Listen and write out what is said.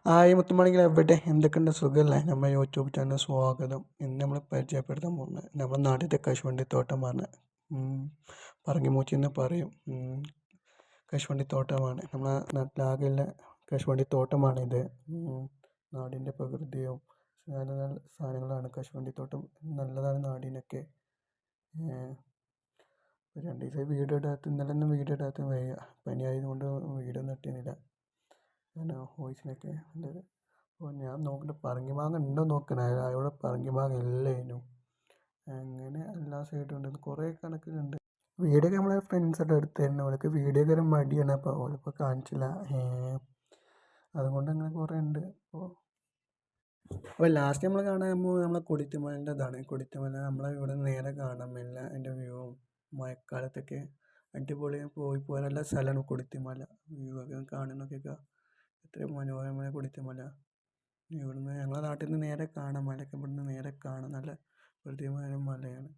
Hi മുത്തുമണികൾ എവിടെ എന്തൊക്കെയുണ്ട് സുഖമല്ലേ? നമ്മുടെ യൂട്യൂബ് ചാനൽ സ്വാഗതം. ഇന്ന് നമ്മൾ പരിചയപ്പെടുത്താൻ പോകുന്നത് നമ്മുടെ നാട്ടിലത്തെ കശുവണ്ടിത്തോട്ടമാണ്. പറങ്കിമൂച്ചി എന്ന് പറയും. കശുവണ്ടിത്തോട്ടമാണ് നമ്മുടെ നാട്ടിലാകെയുള്ള കശുവണ്ടിത്തോട്ടമാണിത്. നാടിൻ്റെ പ്രകൃതിയും നല്ല നല്ല സാധനങ്ങളാണ് കശുവണ്ടിത്തോട്ടം. നല്ലതാണ് നാടിനൊക്കെ. രണ്ട് ദിവസമായി വീഡിയോ ഇടാത്ത, ഇന്നലെ ഒന്നും വീഡിയോ ഇടാത്ത വയ്യ, പനി ആയതുകൊണ്ട് വീഡിയോ ഒന്നും ഇട്ടിരുന്നില്ല. വോയിസിനൊക്കെ നല്ലത്. അപ്പോൾ ഞാൻ നോക്കിയിട്ട് പറങ്കി മാങ്ങ ഉണ്ടോ നോക്കണേ, അവിടെ പറങ്കി മാങ്ങ ഇല്ലേനു. അങ്ങനെ എല്ലാ സൈഡും ഉണ്ട്, കുറേ കണക്കിനുണ്ട്. വീഡിയോ ഒക്കെ നമ്മളെ ഫ്രണ്ട്സൊക്കെ എടുത്ത് തരുന്നു. അവർക്ക് വീഡിയോ ഒക്കെ മടിയാണ്, അപ്പോൾ അവളിപ്പോൾ കാണിച്ചില്ല. അതുകൊണ്ട് അങ്ങനെ കുറേ ഉണ്ട്. അപ്പോൾ ലാസ്റ്റ് നമ്മൾ കാണാൻ നമ്മളെ കൊടിത്തുമലേൻ്റെ ഇതാണ്. കൊടിത്തുമല നമ്മളെ ഇവിടെ നിന്ന് നേരെ കാണാൻ പറ്റില്ല. അതിൻ്റെ വ്യൂവും മഴക്കാലത്തൊക്കെ അടിപൊളി പോരാൻ നല്ല സ്ഥലമാണ് കൊടിത്തുമല. വ്യൂ ഒക്കെ കാണുന്നതൊക്കെ എത്ര മനോഹരമായ കൊടിത്തുമല. ഇവിടുന്ന് ഞങ്ങളുടെ നാട്ടിൽ നിന്ന് നേരെ കാണാം, മലയൊക്കെ ഇവിടുന്ന് നേരെ കാണാം. നല്ല പ്രകൃതിമായ മലയാണ്.